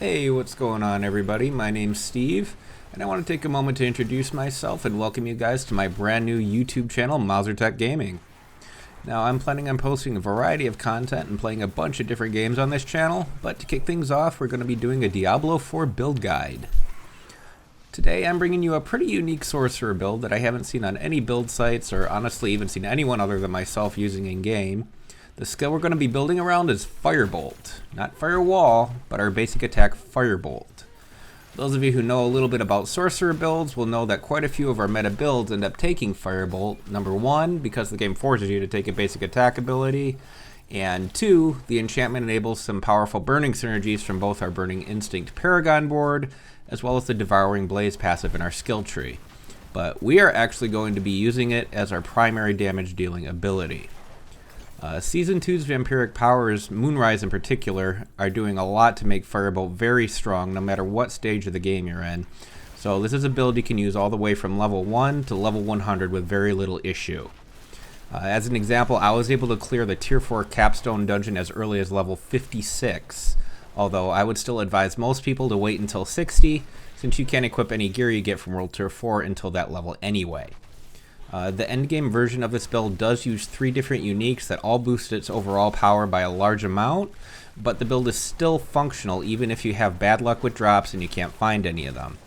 Hey, what's going on, everybody? My name's Steve, and I want to take a moment to introduce myself and welcome you guys to my brand new YouTube channel, Mouzertec Gaming. Now, I'm planning on posting a variety of content and playing a bunch of different games on this channel, but to kick things off, we're going to be doing a Diablo 4 build guide. Today, I'm bringing you a pretty unique Sorcerer build that I haven't seen on any build sites, or honestly even seen anyone other than myself using in-game. The skill we're going to be building around is Firebolt. Not Firewall, but our basic attack Firebolt. Those of you who know a little bit about Sorcerer builds will know that quite a few of our meta builds end up taking Firebolt. Number one, because the game forces you to take a basic attack ability. And two, the enchantment enables some powerful burning synergies from both our Burning Instinct Paragon board, as well as the Devouring Blaze passive in our skill tree. But we are actually going to be using it as our primary damage dealing ability. Season 2's Vampiric Powers, Moonrise in particular, are doing a lot to make Firebolt very strong no matter what stage of the game you're in. So this is a build you can use all the way from level 1 to level 100 with very little issue. As an example, I was able to clear the Tier 4 Capstone dungeon as early as level 56, although I would still advise most people to wait until 60, since you can't equip any gear you get from World Tier 4 until that level anyway. The endgame version of this build does use 3 different uniques that all boost its overall power by a large amount, but the build is still functional even if you have bad luck with drops and you can't find any of them.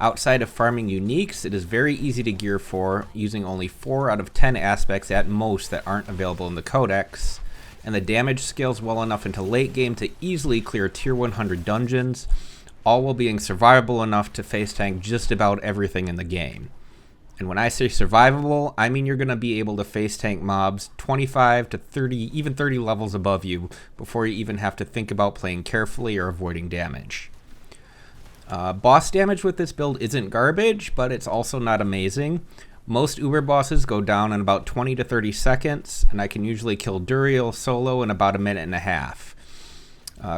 Outside of farming uniques, it is very easy to gear for, using only 4 out of 10 aspects at most that aren't available in the codex, and the damage scales well enough into late game to easily clear tier 100 dungeons, all while being survivable enough to face tank just about everything in the game. And when I say survivable, I mean you're going to be able to face tank mobs 25 to 30, even 30 levels above you before you even have to think about playing carefully or avoiding damage. Boss damage with this build isn't garbage, but it's also not amazing. Most Uber bosses go down in about 20 to 30 seconds, and I can usually kill Duriel solo in about a minute and a half.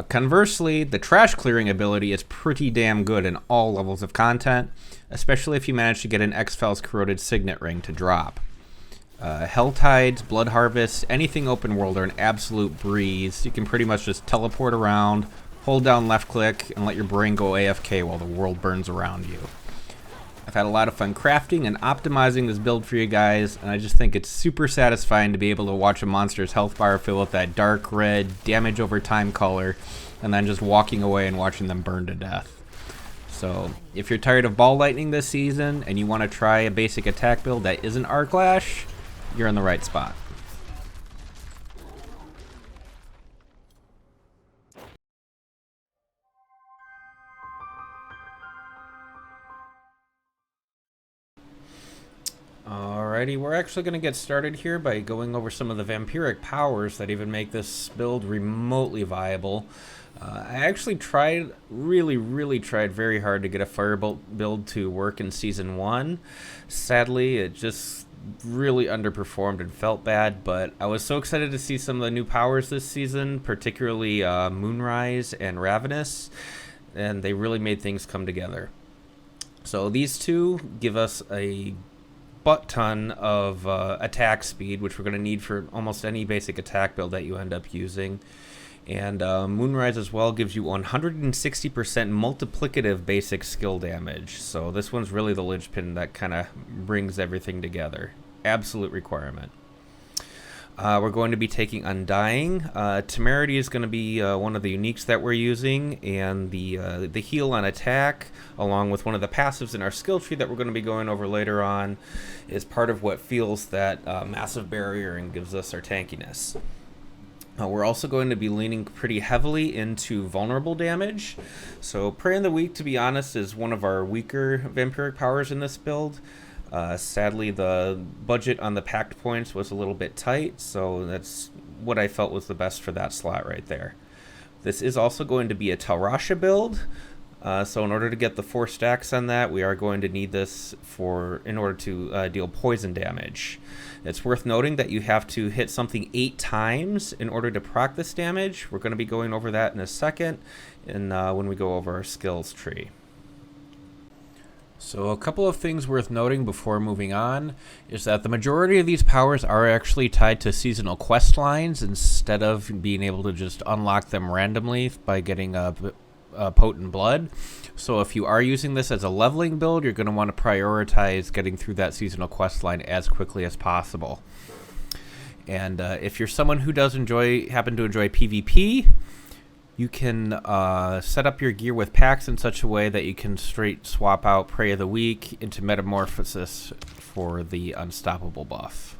Conversely, the trash clearing ability is pretty damn good in all levels of content, especially if you manage to get an X-Files Corroded Signet Ring to drop. Helltides, Blood Harvest, anything open world are an absolute breeze. You can pretty much just teleport around, hold down left click, and let your brain go AFK while the world burns around you. I've had a lot of fun crafting and optimizing this build for you guys, and I just think it's super satisfying to be able to watch a monster's health bar fill with that dark red, damage over time color, and then just walking away and watching them burn to death. So, if you're tired of ball lightning this season, and you want to try a basic attack build that isn't Arc Lash, you're in the right spot. Alrighty, we're actually going to get started here by going over some of the Vampiric Powers that even make this build remotely viable. I actually really tried very hard to get a Firebolt build to work in Season 1. Sadly, it just really underperformed and felt bad, but I was so excited to see some of the new powers this season, particularly Moonrise and Ravenous, and they really made things come together. So these two give us a butt ton of attack speed, which we're going to need for almost any basic attack build that you end up using. And Moonrise as well gives you 160% multiplicative basic skill damage. So this one's really the linchpin that kind of brings everything together. Absolute requirement. We're going to be taking Undying. Temerity is going to be one of the uniques that we're using, and the heal on attack, along with one of the passives in our skill tree that we're going to be going over later on, is part of what fuels that massive barrier and gives us our tankiness. We're also going to be leaning pretty heavily into vulnerable damage. So Prey in the Weak, to be honest, is one of our weaker Vampiric Powers in this build. Sadly, the budget on the packed points was a little bit tight, so that's what I felt was the best for that slot right there. This is also going to be a Talrasha build, so in order to get the 4 stacks on that, we are going to need this in order to deal poison damage. It's worth noting that you have to hit something 8 times in order to proc this damage. We're going to be going over that in a second when we go over our skills tree. So a couple of things worth noting before moving on is that the majority of these powers are actually tied to seasonal quest lines instead of being able to just unlock them randomly by getting potent blood. So if you are using this as a leveling build, you're going to want to prioritize getting through that seasonal quest line as quickly as possible. And if you're someone who does happen to enjoy PvP, you can set up your gear with packs in such a way that you can straight swap out Prey of the Week into Metamorphosis for the Unstoppable buff.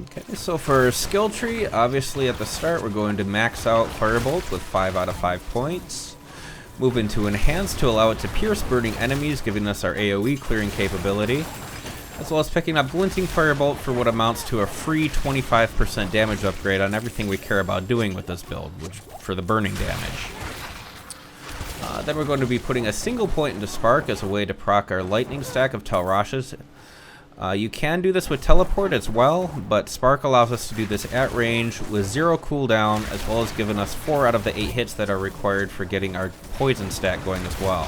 Okay, so for skill tree, obviously at the start we're going to max out Firebolt with 5 out of 5 points. Move into Enhanced to allow it to pierce burning enemies, giving us our AoE clearing capability. As well as picking up Glinting Firebolt for what amounts to a free 25% damage upgrade on everything we care about doing with this build, which for the burning damage. Then we're going to be putting a single point into Spark as a way to proc our lightning stack of Talrashas. You can do this with Teleport as well, but Spark allows us to do this at range with 0 cooldown, as well as giving us 4 out of the 8 hits that are required for getting our poison stack going as well.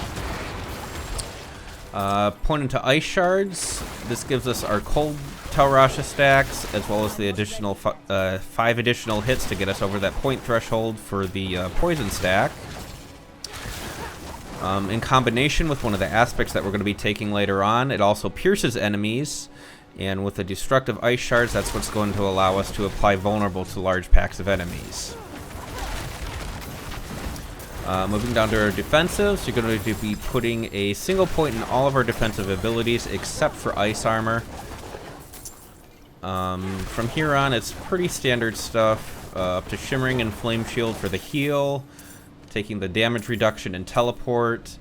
Point into Ice Shards. This gives us our cold Talrasha stacks, as well as the additional 5 additional hits to get us over that point threshold for the poison stack. In combination with one of the aspects that we're going to be taking later on, it also pierces enemies, and with the destructive ice shards, that's what's going to allow us to apply vulnerable to large packs of enemies. Moving down to our defensives, you're going to be putting a single point in all of our defensive abilities except for ice armor. From here on, it's pretty standard stuff, up to Shimmering and Flame Shield for the heal, taking the damage reduction and teleport,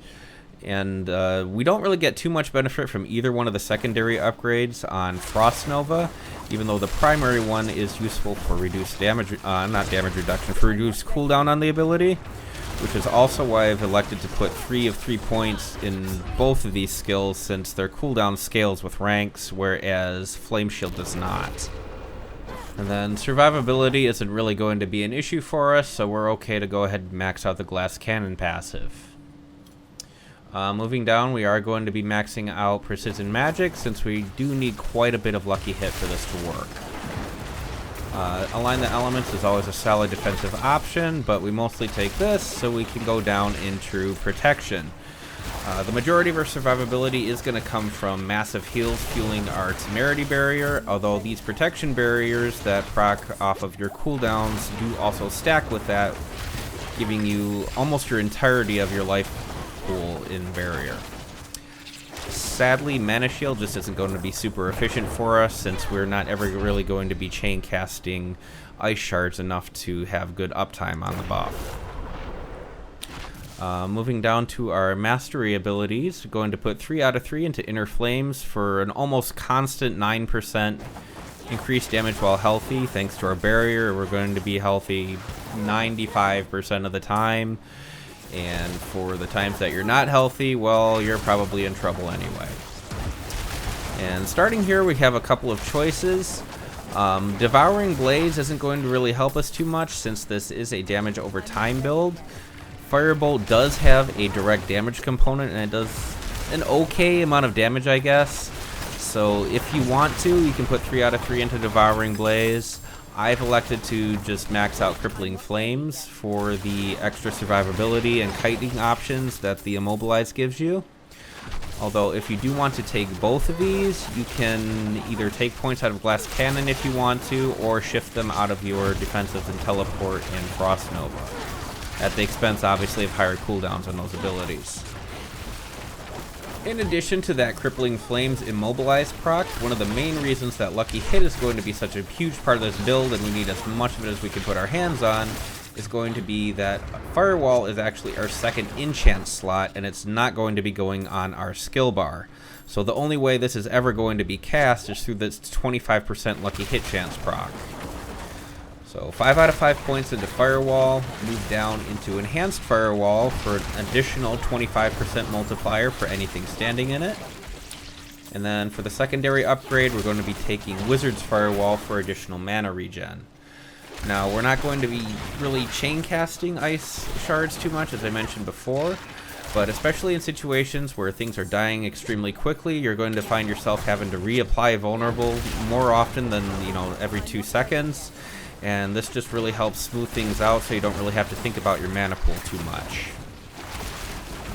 and we don't really get too much benefit from either one of the secondary upgrades on Frost Nova, even though the primary one is useful for reduced damage, not damage reduction, for reduced cooldown on the ability, which is also why I've elected to put 3 of 3 points in both of these skills, since their cooldown scales with ranks, whereas Flame Shield does not. And then survivability isn't really going to be an issue for us, so we're okay to go ahead and max out the Glass Cannon passive. Moving down, we are going to be maxing out Precision Magic, since we do need quite a bit of Lucky Hit for this to work. Align the Elements is always a solid defensive option, but we mostly take this so we can go down into Protection. The majority of our survivability is going to come from massive heals fueling our Temerity Barrier, although these protection barriers that proc off of your cooldowns do also stack with that, giving you almost your entirety of your life pool in barrier. Sadly, Mana Shield just isn't going to be super efficient for us, since we're not ever really going to be chain casting Ice Shards enough to have good uptime on the buff. Moving down to our mastery abilities, we're going to put 3 out of 3 into Inner Flames for an almost constant 9% increased damage while healthy. Thanks to our barrier, we're going to be healthy 95% of the time. And for the times that you're not healthy, well, you're probably in trouble anyway. And starting here, we have a couple of choices. Devouring Blaze isn't going to really help us too much, since this is a damage over time build. Firebolt does have a direct damage component, and it does an okay amount of damage, I guess. So if you want to, you can put 3 out of 3 into Devouring Blaze. I've elected to just max out Crippling Flames for the extra survivability and kiting options that the Immobilize gives you. Although if you do want to take both of these, you can either take points out of Glass Cannon if you want to, or shift them out of your defensives and Teleport and Frost Nova, at the expense, obviously, of higher cooldowns on those abilities. In addition to that Crippling Flames Immobilize proc, one of the main reasons that Lucky Hit is going to be such a huge part of this build, and we need as much of it as we can put our hands on, is going to be that Firewall is actually our second enchant slot, and it's not going to be going on our skill bar. So the only way this is ever going to be cast is through this 25% Lucky Hit chance proc. So 5 out of 5 points into Firewall, move down into Enhanced Firewall for an additional 25% multiplier for anything standing in it. And then for the secondary upgrade, we're going to be taking Wizard's Firewall for additional mana regen. Now, we're not going to be really chain casting Ice Shards too much, as I mentioned before, But especially in situations where things are dying extremely quickly, you're going to find yourself having to reapply vulnerable more often than, you know, every 2 seconds. And this just really helps smooth things out so you don't really have to think about your mana pool too much.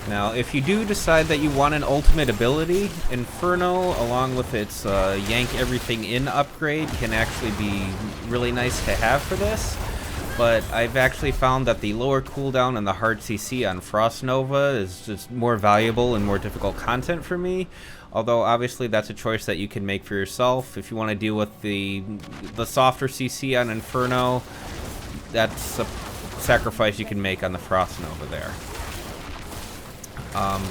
Now, if you do decide that you want an ultimate ability, Inferno, along with its yank everything in upgrade, can actually be really nice to have for this. But I've actually found that the lower cooldown and the hard CC on Frost Nova is just more valuable and more difficult content for me. Although obviously that's a choice that you can make for yourself. If you want to deal with the softer CC on Inferno, that's a sacrifice you can make on the Frost Nova there.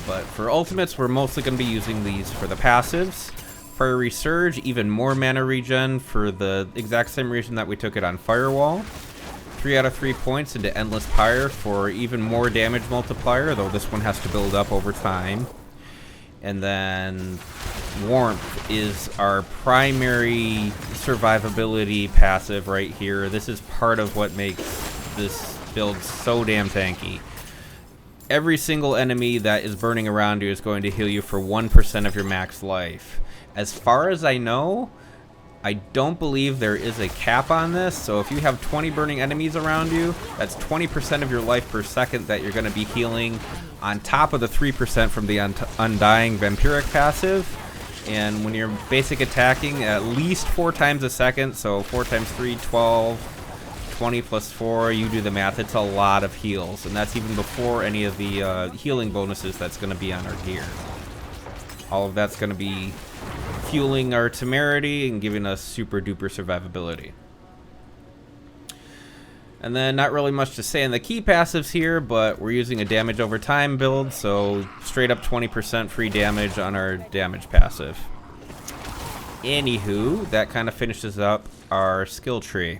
But for ultimates, we're mostly going to be using these for the passives. Fiery Surge, even more mana regen for the exact same reason that we took it on Firewall. 3 out of 3 points into Endless Pyre for even more damage multiplier, though this one has to build up over time. And then Warmth is our primary survivability passive right here. This is part of what makes this build so damn tanky. Every single enemy that is burning around you is going to heal you for 1% of your max life. As far as I know, I don't believe there is a cap on this, so if you have 20 burning enemies around you, that's 20% of your life per second that you're going to be healing on top of the 3% from the Undying Vampiric passive. And when you're basic attacking at least 4 times a second, so 4 times 3, 12, 20 plus 4, you do the math, it's a lot of heals. And that's even before any of the healing bonuses that's going to be on our gear. All of that's going to be fueling our temerity and giving us super duper survivability. And then not really much to say on the key passives here, but we're using a damage over time build, so straight up 20% free damage on our damage passive. Anywho, that kind of finishes up our skill tree.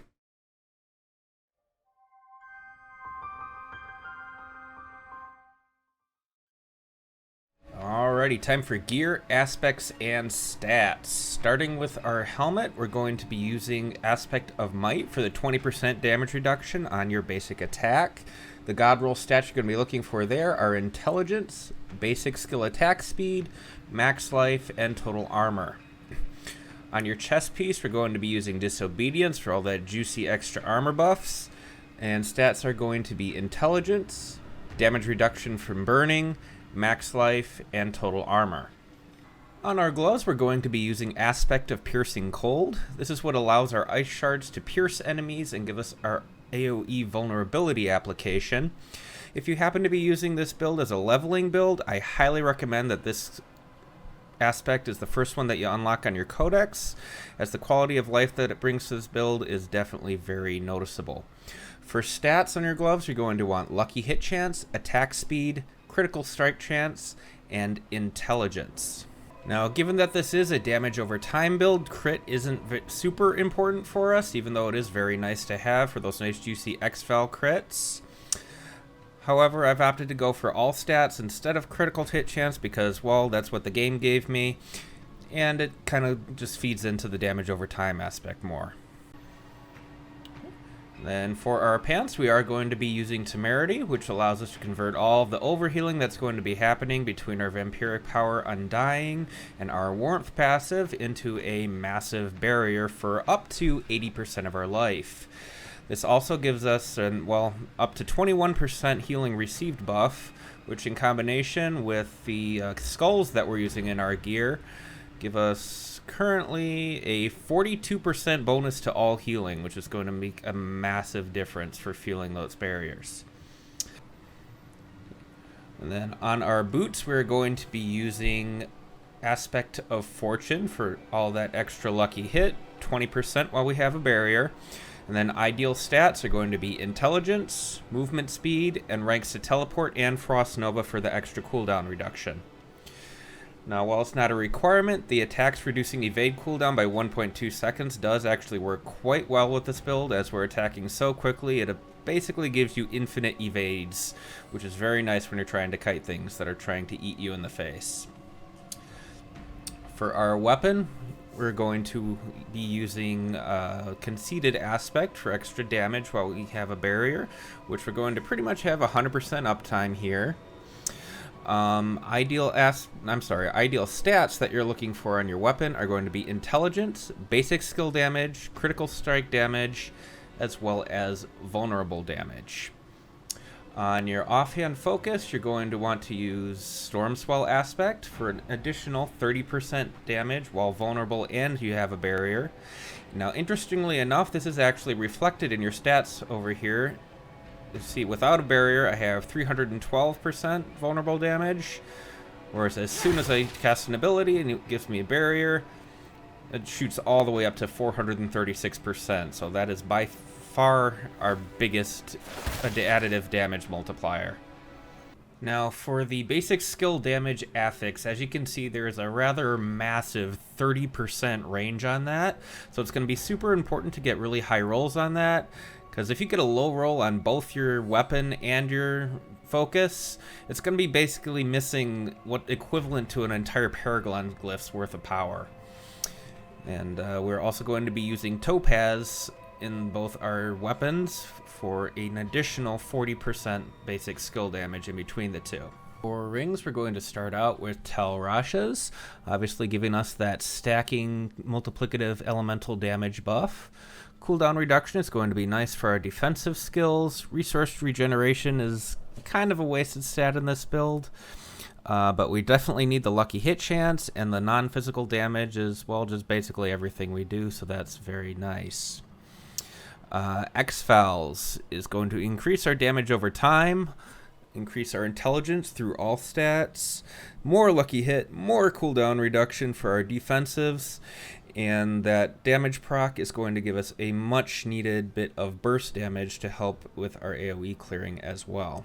Alrighty, time for gear, aspects, and stats. Starting with our helmet, we're going to be using Aspect of Might for the 20% damage reduction on your basic attack. The god roll stats you're going to be looking for there are Intelligence, basic skill attack speed, max life, and total armor. On your chest piece, we're going to be using Disobedience for all that juicy extra armor buffs. And stats are going to be Intelligence, damage reduction from burning, max life, and total armor. On our gloves, we're going to be using Aspect of Piercing Cold. This is what allows our ice shards to pierce enemies and give us our AoE vulnerability application. If you happen to be using this build as a leveling build, I highly recommend that this aspect is the first one that you unlock on your codex, as the quality of life that it brings to this build is definitely very noticeable. For stats on your gloves, you're going to want Lucky Hit Chance, Attack Speed, Critical Strike Chance, and Intelligence. Now, given that this is a damage over time build, crit isn't super important for us, even though it is very nice to have for those nice juicy X-Val crits. However, I've opted to go for all stats instead of critical hit chance because, well, that's what the game gave me, and it kind of just feeds into the damage over time aspect more. Then for our pants, we are going to be using Temerity, which allows us to convert all of the overhealing that's going to be happening between our Vampiric Power Undying and our Warmth passive into a massive barrier for up to 80% of our life. This also gives us, up to 21% healing received buff, which in combination with the skulls that we're using in our gear, give us currently a 42% bonus to all healing, which is going to make a massive difference for fueling those barriers. And then on our boots, we're going to be using Aspect of Fortune for all that extra lucky hit, 20% while we have a barrier. And then ideal stats are going to be Intelligence, Movement Speed, and ranks to Teleport and Frost Nova for the extra cooldown reduction. Now, while it's not a requirement, the attacks reducing evade cooldown by 1.2 seconds does actually work quite well with this build, as we're attacking so quickly, it basically gives you infinite evades, which is very nice when you're trying to kite things that are trying to eat you in the face. For our weapon, we're going to be using Conceited Aspect for extra damage while we have a barrier, which we're going to pretty much have 100% uptime here. Ideal stats that you're looking for on your weapon are going to be intelligence, basic skill damage, critical strike damage, as well as vulnerable damage. On your offhand focus, you're going to want to use Storm Swell Aspect for an additional 30% damage while vulnerable and you have a barrier. Now, interestingly enough, this is actually reflected in your stats over here. You see, without a barrier, I have 312% vulnerable damage, whereas as soon as I cast an ability and it gives me a barrier, it shoots all the way up to 436%. So that is by far our biggest additive damage multiplier. Now, for the basic skill damage affix, as you can see, there is a rather massive 30% range on that. So it's going to be super important to get really high rolls on that, because if you get a low roll on both your weapon and your focus, it's going to be basically missing what equivalent to an entire Paragon glyph's worth of power. And we're also going to be using Topaz in both our weapons for an additional 40% basic skill damage in between the two. For rings, we're going to start out with Talrashas, obviously giving us that stacking multiplicative elemental damage buff. Cooldown reduction is going to be nice for our defensive skills. Resource regeneration is kind of a wasted stat in this build, but we definitely need the lucky hit chance, and the non-physical damage is, well, just basically everything we do, so that's very nice. X-Fouls is going to increase our damage over time, increase our intelligence through all stats, more lucky hit, more cooldown reduction for our defensives, and that damage proc is going to give us a much needed bit of burst damage to help with our AoE clearing as well.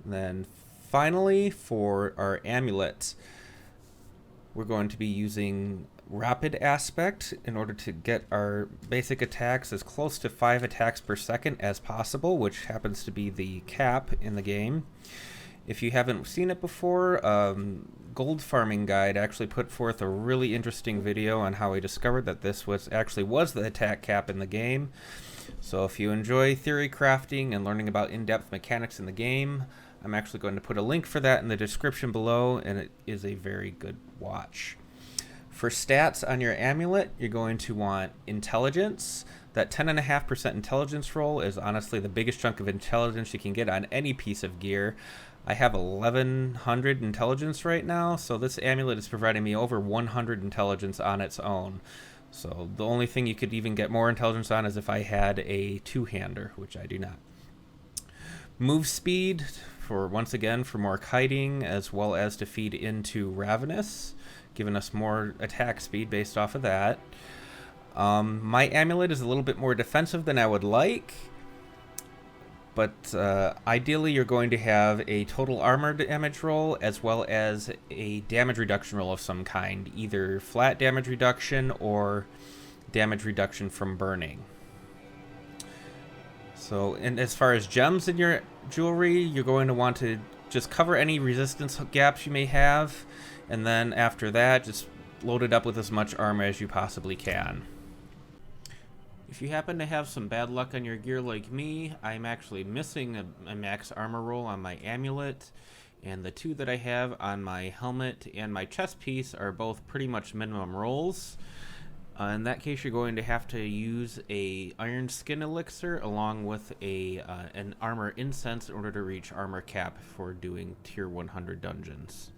And then finally, for our amulet, we're going to be using Rapid Aspect in order to get our basic attacks as close to 5 attacks per second as possible, which happens to be the cap in the game. If you haven't seen it before, Gold Farming Guide actually put forth a really interesting video on how he discovered that this was the attack cap in the game. So if you enjoy theory crafting and learning about in-depth mechanics in the game, I'm actually going to put a link for that in the description below, and it is a very good watch. For stats on your amulet, you're going to want intelligence. That 10.5% intelligence roll is honestly the biggest chunk of intelligence you can get on any piece of gear. I have 1100 intelligence right now, so this amulet is providing me over 100 intelligence on its own. So the only thing you could even get more intelligence on is if I had a two-hander, which I do not. Move speed, once again, for more kiting, as well as to feed into Ravenous, giving us more attack speed based off of that. My amulet is a little bit more defensive than I would like, but ideally you're going to have a total armor damage roll as well as a damage reduction roll of some kind, either flat damage reduction or damage reduction from burning. So, and as far as gems in your jewelry, you're going to want to just cover any resistance gaps you may have, and then after that, just load it up with as much armor as you possibly can. If you happen to have some bad luck on your gear like me, I'm actually missing a max armor roll on my amulet, and the two that I have on my helmet and my chest piece are both pretty much minimum rolls. In that case, you're going to have to use a iron skin elixir along with an armor incense in order to reach armor cap for doing tier 100 dungeons.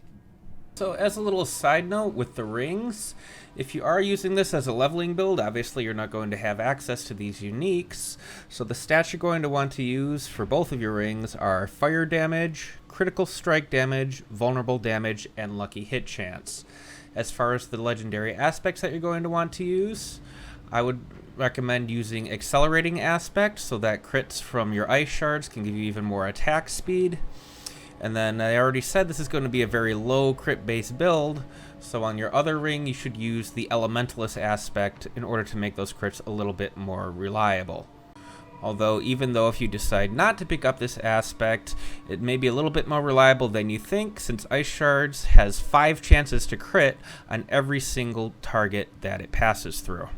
So as a little side note with the rings, if you are using this as a leveling build, obviously you're not going to have access to these uniques. So the stats you're going to want to use for both of your rings are fire damage, critical strike damage, vulnerable damage, and lucky hit chance. As far as the legendary aspects that you're going to want to use, I would recommend using Accelerating Aspect so that crits from your ice shards can give you even more attack speed. And then I already said this is going to be a very low crit based build, so on your other ring you should use the Elementalist aspect in order to make those crits a little bit more reliable. Although, even though if you decide not to pick up this aspect, it may be a little bit more reliable than you think, since Ice Shards has 5 chances to crit on every single target that it passes through.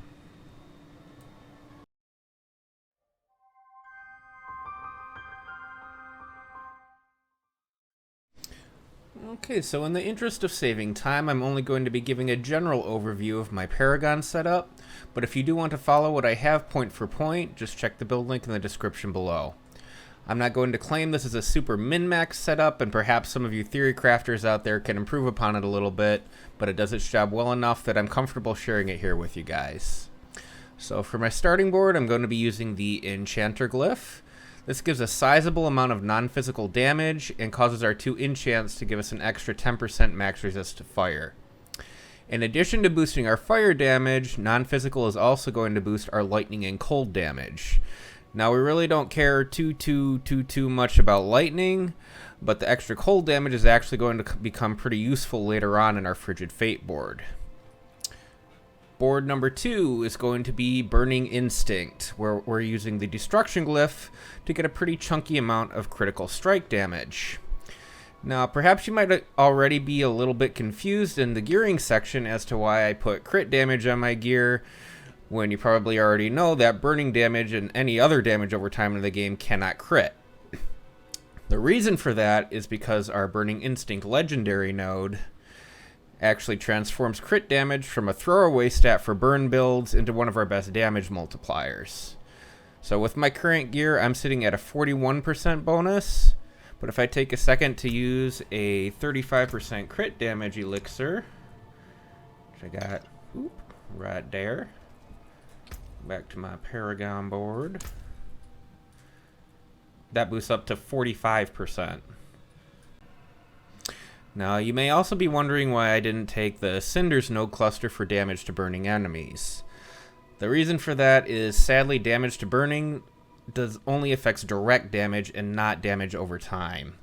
Okay, so in the interest of saving time, I'm only going to be giving a general overview of my Paragon setup, but if you do want to follow what I have point for point, just check the build link in the description below. I'm not going to claim this is a super min-max setup, and perhaps some of you theory crafters out there can improve upon it a little bit, but it does its job well enough that I'm comfortable sharing it here with you guys. So for my starting board, I'm going to be using the Enchanter Glyph. This gives a sizable amount of non-physical damage and causes our 2 enchants to give us an extra 10% max resist to fire. In addition to boosting our fire damage, non-physical is also going to boost our lightning and cold damage. Now we really don't care too much about lightning, but the extra cold damage is actually going to become pretty useful later on in our Frigid Fate board. Board number 2 is going to be Burning Instinct, where we're using the Destruction Glyph to get a pretty chunky amount of critical strike damage. Now, perhaps you might already be a little bit confused in the gearing section as to why I put crit damage on my gear, when you probably already know that burning damage and any other damage over time in the game cannot crit. The reason for that is because our Burning Instinct legendary node actually transforms crit damage from a throwaway stat for burn builds into one of our best damage multipliers. So with my current gear, I'm sitting at a 41% bonus, but if I take a second to use a 35% crit damage elixir, which I got right there, back to my Paragon board, that boosts up to 45%. Now, you may also be wondering why I didn't take the Cinders node cluster for damage to burning enemies. The reason for that is, sadly, damage to burning only affects direct damage and not damage over time.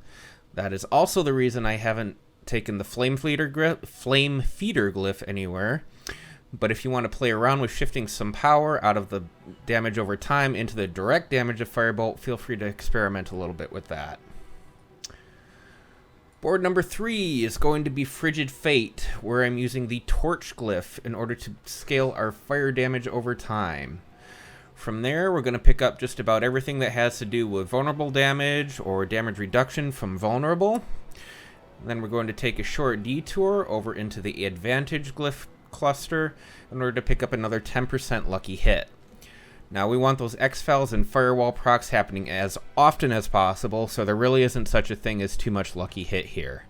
That is also the reason I haven't taken the Flame Feeder Glyph anywhere. But if you want to play around with shifting some power out of the damage over time into the direct damage of Firebolt, feel free to experiment a little bit with that. Board number 3 is going to be Frigid Fate, where I'm using the Torch Glyph in order to scale our fire damage over time. From there, we're going to pick up just about everything that has to do with vulnerable damage or damage reduction from vulnerable. Then we're going to take a short detour over into the Advantage Glyph cluster in order to pick up another 10% lucky hit. Now we want those X-Files and Firewall procs happening as often as possible, so there really isn't such a thing as too much lucky hit here.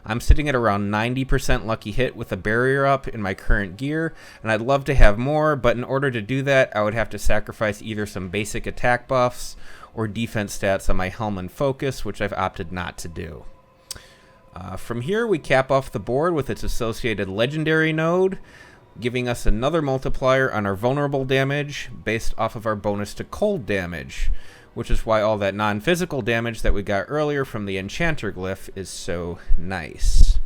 I'm sitting at around 90% lucky hit with a barrier up in my current gear, and I'd love to have more, but in order to do that, I would have to sacrifice either some basic attack buffs or defense stats on my Helm and Focus, which I've opted not to do. From here, we cap off the board with its associated legendary node, giving us another multiplier on our vulnerable damage based off of our bonus to cold damage, which is why all that non-physical damage that we got earlier from the Enchanter Glyph is so nice.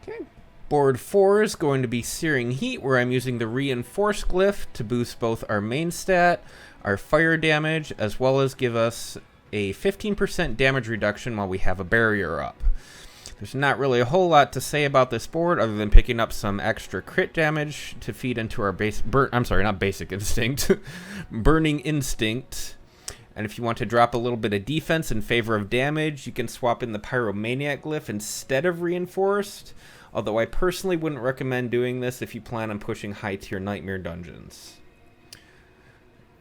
Okay. Board 4 is going to be Searing Heat, where I'm using the Reinforce Glyph to boost both our main stat, our fire damage, as well as give us a 15% damage reduction while we have a barrier up. There's not really a whole lot to say about this board other than picking up some extra crit damage to feed into our Basic Instinct, Burning Instinct. And if you want to drop a little bit of defense in favor of damage, you can swap in the Pyromaniac Glyph instead of Reinforced, although I personally wouldn't recommend doing this if you plan on pushing high-tier Nightmare dungeons.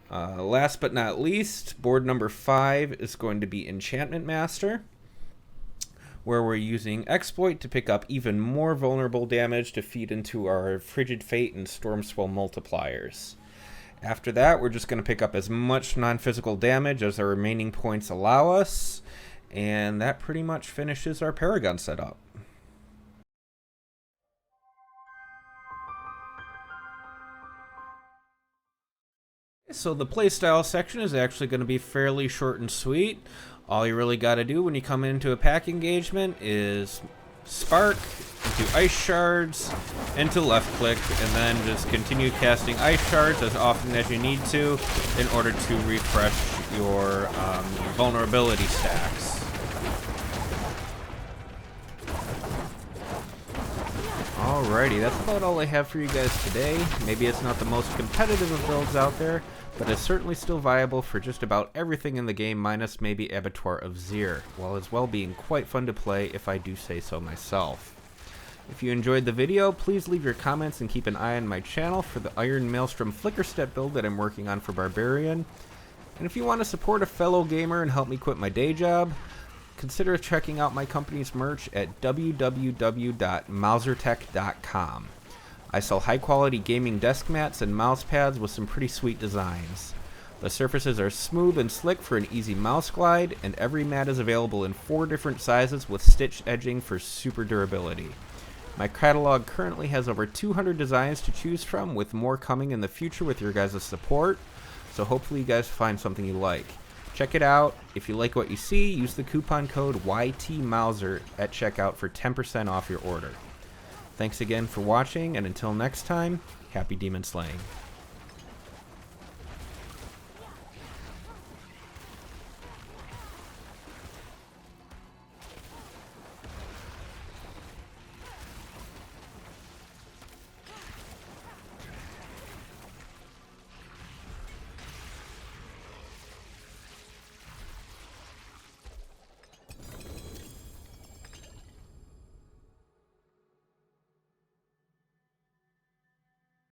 Last but not least, board number 5 is going to be Enchantment Master, where we're using Exploit to pick up even more vulnerable damage to feed into our Frigid Fate and Stormswell multipliers. After that, we're just going to pick up as much non-physical damage as our remaining points allow us, and that pretty much finishes our Paragon setup. So the playstyle section is actually going to be fairly short and sweet. All you really got to do when you come into a pack engagement is spark into ice shards, into left click, and then just continue casting ice shards as often as you need to in order to refresh your vulnerability stacks. Alrighty, that's about all I have for you guys today. Maybe it's not the most competitive of builds out there, but it's certainly still viable for just about everything in the game minus maybe Abattoir of Zir, while as well being quite fun to play if I do say so myself. If you enjoyed the video, please leave your comments and keep an eye on my channel for the Iron Maelstrom Flicker Step build that I'm working on for Barbarian. And if you want to support a fellow gamer and help me quit my day job, consider checking out my company's merch at www.mouzertec.com. I sell high-quality gaming desk mats and mouse pads with some pretty sweet designs. The surfaces are smooth and slick for an easy mouse glide, and every mat is available in 4 different sizes with stitched edging for super durability. My catalog currently has over 200 designs to choose from, with more coming in the future with your guys' support, so hopefully you guys find something you like. Check it out. If you like what you see, use the coupon code YTMouser at checkout for 10% off your order. Thanks again for watching, and until next time, happy demon slaying.